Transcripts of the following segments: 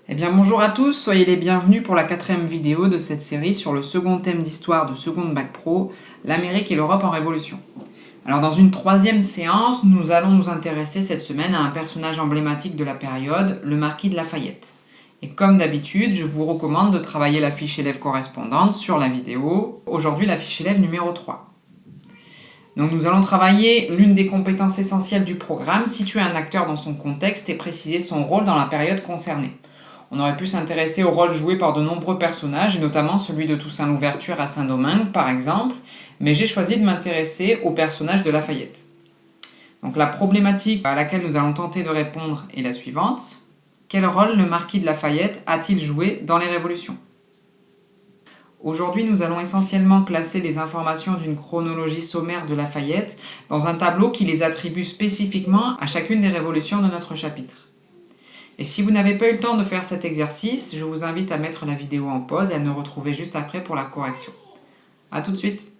Eh bien bonjour à tous, soyez les bienvenus pour la 4e vidéo de cette série sur le second thème d'histoire de seconde bac pro, l'Amérique et l'Europe en révolution. Alors dans une 3e séance, nous allons nous intéresser cette semaine à un personnage emblématique de la période, le marquis de Lafayette. Et comme d'habitude, je vous recommande de travailler la fiche élève correspondante sur la vidéo, aujourd'hui la fiche élève numéro 3. Donc nous allons travailler l'une des compétences essentielles du programme, situer un acteur dans son contexte et préciser son rôle dans la période concernée. On aurait pu s'intéresser au rôle joué par de nombreux personnages, et notamment celui de Toussaint Louverture à Saint-Domingue, par exemple, mais j'ai choisi de m'intéresser au personnage de Lafayette. Donc la problématique à laquelle nous allons tenter de répondre est la suivante. Quel rôle le marquis de Lafayette a-t-il joué dans les révolutions ? Aujourd'hui, nous allons essentiellement classer les informations d'une chronologie sommaire de Lafayette dans un tableau qui les attribue spécifiquement à chacune des révolutions de notre chapitre. Et si vous n'avez pas eu le temps de faire cet exercice, je vous invite à mettre la vidéo en pause et à nous retrouver juste après pour la correction. A tout de suite.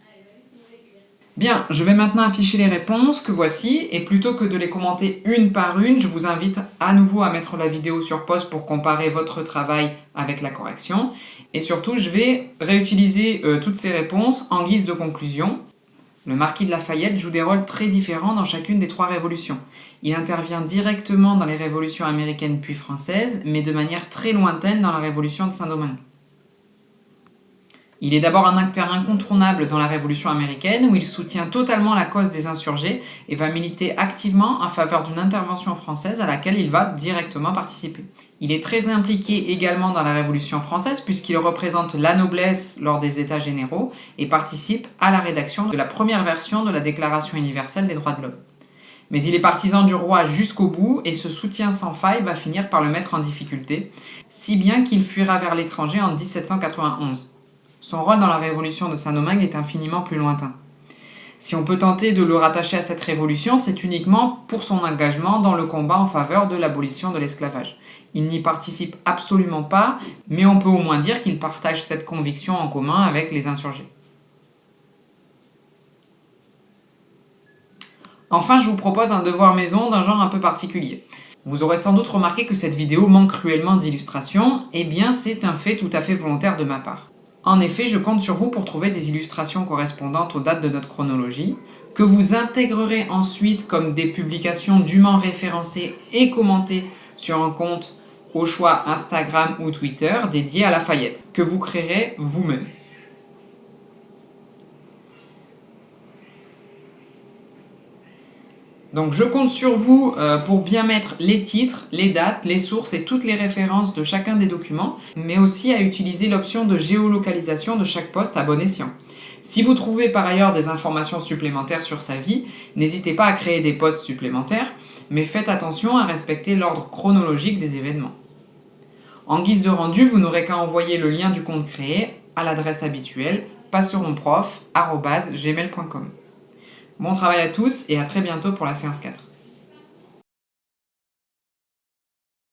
Bien, je vais maintenant afficher les réponses que voici, et plutôt que de les commenter une par une, je vous invite à nouveau à mettre la vidéo sur pause pour comparer votre travail avec la correction. Et surtout, je vais réutiliser toutes ces réponses en guise de conclusion. Le marquis de Lafayette joue des rôles très différents dans chacune des 3 révolutions. Il intervient directement dans les révolutions américaines puis françaises, mais de manière très lointaine dans la révolution de Saint-Domingue. Il est d'abord un acteur incontournable dans la révolution américaine où il soutient totalement la cause des insurgés et va militer activement en faveur d'une intervention française à laquelle il va directement participer. Il est très impliqué également dans la Révolution française puisqu'il représente la noblesse lors des États généraux et participe à la rédaction de la première version de la Déclaration universelle des droits de l'homme. Mais il est partisan du roi jusqu'au bout et ce soutien sans faille va finir par le mettre en difficulté, si bien qu'il fuira vers l'étranger en 1791. Son rôle dans la Révolution de Saint-Domingue est infiniment plus lointain. Si on peut tenter de le rattacher à cette révolution, c'est uniquement pour son engagement dans le combat en faveur de l'abolition de l'esclavage. Il n'y participe absolument pas, mais on peut au moins dire qu'il partage cette conviction en commun avec les insurgés. Enfin, je vous propose un devoir maison d'un genre un peu particulier. Vous aurez sans doute remarqué que cette vidéo manque cruellement d'illustrations, et bien c'est un fait tout à fait volontaire de ma part. En effet, je compte sur vous pour trouver des illustrations correspondantes aux dates de notre chronologie, que vous intégrerez ensuite comme des publications dûment référencées et commentées sur un compte au choix Instagram ou Twitter dédié à Lafayette, que vous créerez vous-même. Donc je compte sur vous pour bien mettre les titres, les dates, les sources et toutes les références de chacun des documents, mais aussi à utiliser l'option de géolocalisation de chaque post à bon escient. Si vous trouvez par ailleurs des informations supplémentaires sur sa vie, n'hésitez pas à créer des posts supplémentaires, mais faites attention à respecter l'ordre chronologique des événements. En guise de rendu, vous n'aurez qu'à envoyer le lien du compte créé à l'adresse habituelle passeronprof@gmail.com. Bon travail à tous et à très bientôt pour la séance 4.